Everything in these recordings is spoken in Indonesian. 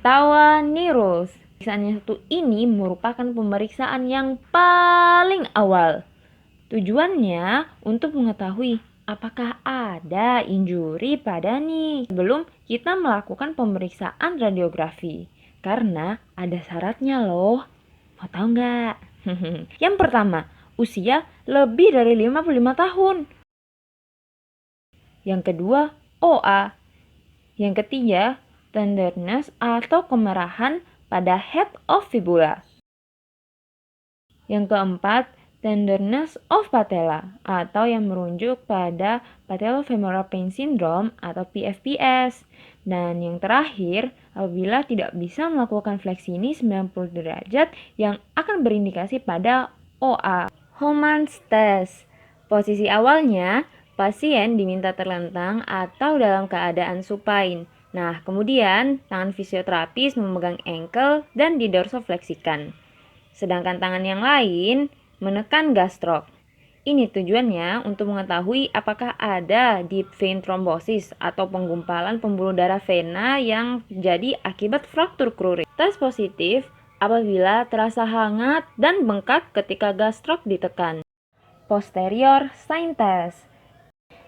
Tawaneros. Pemeriksaan yang satu ini merupakan pemeriksaan yang paling awal. Tujuannya untuk mengetahui apakah ada injuri pada nih sebelum kita melakukan pemeriksaan radiografi. Karena ada syaratnya loh. Mau tahu nggak? Yang pertama, usia lebih dari 55 tahun. Yang kedua, OA. Yang ketiga, tenderness atau kemerahan pada head of fibula. Yang keempat, tenderness of patella atau yang merujuk pada patellofemoral pain syndrome atau PFPS. Dan yang terakhir, apabila tidak bisa melakukan fleksi ini 90 derajat yang akan berindikasi pada OA. Homans test. Posisi awalnya, pasien diminta terlentang atau dalam keadaan supine. Nah, kemudian tangan fisioterapis memegang ankle dan didorsofleksikan. Sedangkan tangan yang lain menekan gastroc. Ini tujuannya untuk mengetahui apakah ada deep vein thrombosis atau penggumpalan pembuluh darah vena yang terjadi akibat fraktur kruris. Tes positif apabila terasa hangat dan bengkak ketika gastroc ditekan. Posterior sign test.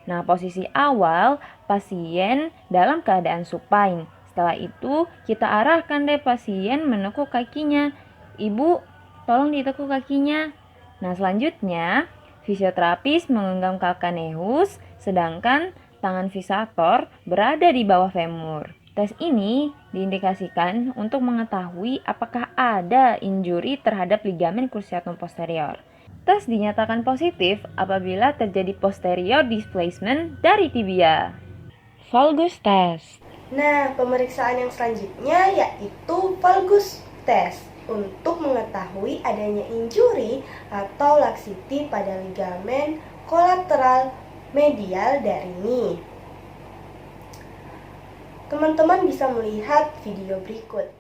Nah, posisi awal pasien dalam keadaan supine. Setelah itu, kita arahkan deh pasien menekuk kakinya. Ibu, tolong ditekuk kakinya. Nah, selanjutnya, fisioterapis menggenggam calcaneus, sedangkan tangan fisator berada di bawah femur. Tes ini diindikasikan untuk mengetahui apakah ada injuri terhadap ligamen cruciatum posterior. Tes dinyatakan positif apabila terjadi posterior displacement dari tibia. Valgus test. Nah, pemeriksaan yang selanjutnya yaitu valgus test untuk mengetahui adanya injuri atau laksiti pada ligamen kolateral medial dari knee. Teman-teman bisa melihat video berikut.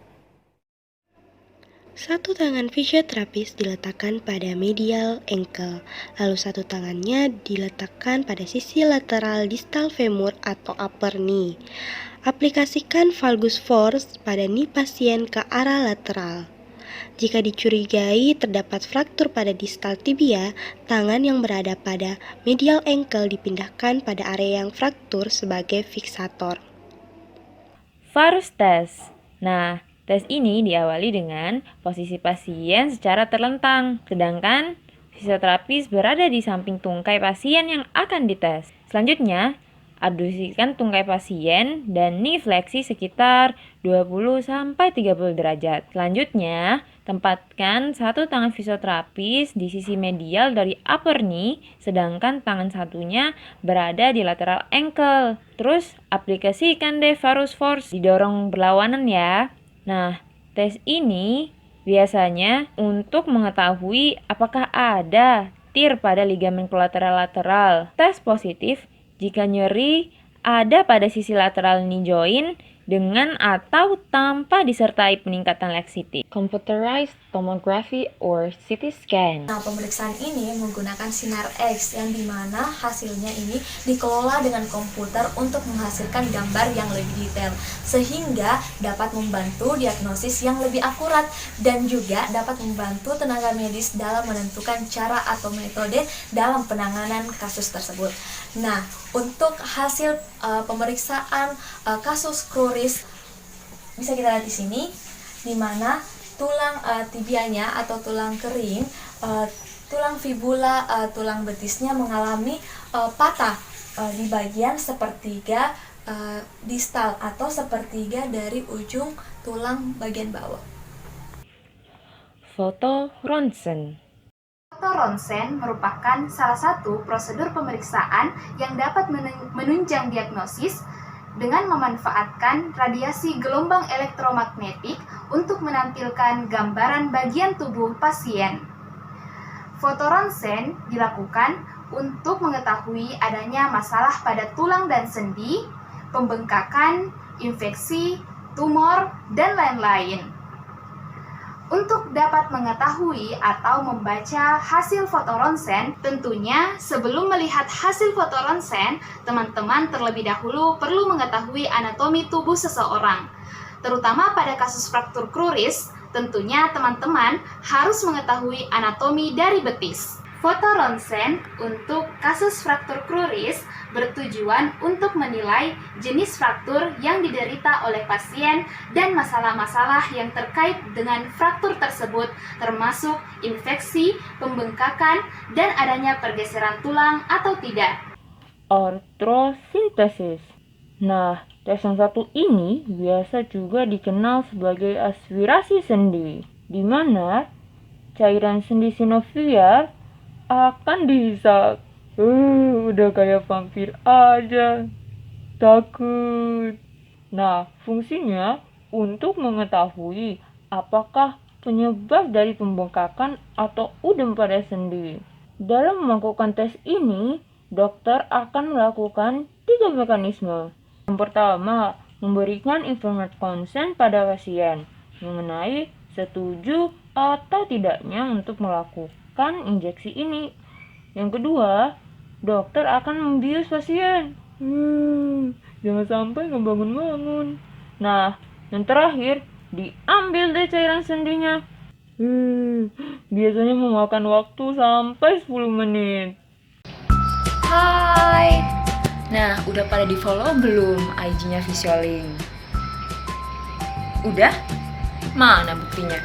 Satu tangan fisioterapis diletakkan pada medial ankle, lalu satu tangannya diletakkan pada sisi lateral distal femur atau upper knee. Aplikasikan valgus force pada knee pasien ke arah lateral. Jika dicurigai terdapat fraktur pada distal tibia, tangan yang berada pada medial ankle dipindahkan pada area yang fraktur sebagai fiksator. Varus test. Nah, tes ini diawali dengan posisi pasien secara terlentang, sedangkan fisioterapis berada di samping tungkai pasien yang akan dites. Selanjutnya, abduksikan tungkai pasien dan knee fleksi sekitar 20-30 derajat. Selanjutnya, tempatkan satu tangan fisioterapis di sisi medial dari upper knee, sedangkan tangan satunya berada di lateral ankle. Terus, aplikasikan deh varus force, didorong berlawanan ya. Nah, tes ini biasanya untuk mengetahui apakah ada tear pada ligamen kolateral lateral. Tes positif jika nyeri ada pada sisi lateral knee joint dengan atau tanpa disertai peningkatan laxity. Computerized tomography or CT scan. Nah, pemeriksaan ini menggunakan sinar X yang dimana hasilnya ini dikelola dengan komputer untuk menghasilkan gambar yang lebih detail sehingga dapat membantu diagnosis yang lebih akurat dan juga dapat membantu tenaga medis dalam menentukan cara atau metode dalam penanganan kasus tersebut. Nah, untuk hasil pemeriksaan kasus kruris bisa kita lihat di sini, di mana tulang tibianya atau tulang kering, tulang fibula, tulang betisnya mengalami patah di bagian sepertiga distal atau sepertiga dari ujung tulang bagian bawah. Foto ronsen. Foto ronsen merupakan salah satu prosedur pemeriksaan yang dapat menunjang diagnosis dengan memanfaatkan radiasi gelombang elektromagnetik untuk menampilkan gambaran bagian tubuh pasien. Foto ronsen dilakukan untuk mengetahui adanya masalah pada tulang dan sendi, pembengkakan, infeksi, tumor, dan lain-lain. Untuk dapat mengetahui atau membaca hasil foto ronsen, tentunya sebelum melihat hasil foto ronsen, teman-teman terlebih dahulu perlu mengetahui anatomi tubuh seseorang. Terutama pada kasus fraktur kruris, tentunya teman-teman harus mengetahui anatomi dari betis. Foto ronsen untuk kasus fraktur kruris bertujuan untuk menilai jenis fraktur yang diderita oleh pasien dan masalah-masalah yang terkait dengan fraktur tersebut, termasuk infeksi, pembengkakan, dan adanya pergeseran tulang atau tidak. Artrosintesis. Nah, tes yang satu ini biasa juga dikenal sebagai aspirasi sendi, di mana cairan sendi sinovial akan dihisap. Udah kayak vampir aja. Takut. Nah, fungsinya untuk mengetahui apakah penyebab dari pembengkakan atau udem pada sendi. Dalam melakukan tes ini, dokter akan melakukan 3 mekanisme. Yang pertama, memberikan informed consent pada pasien mengenai setuju atau tidaknya untuk melakukan injeksi ini. Yang kedua, dokter akan membius pasien. Jangan sampai ngebangun-bangun. Nah, yang terakhir, diambil deh cairan sendinya. Biasanya memakan waktu sampai 10 menit. Hai. Nah, udah pada di-follow belum IG-nya Visualink? Udah? Mana buktinya?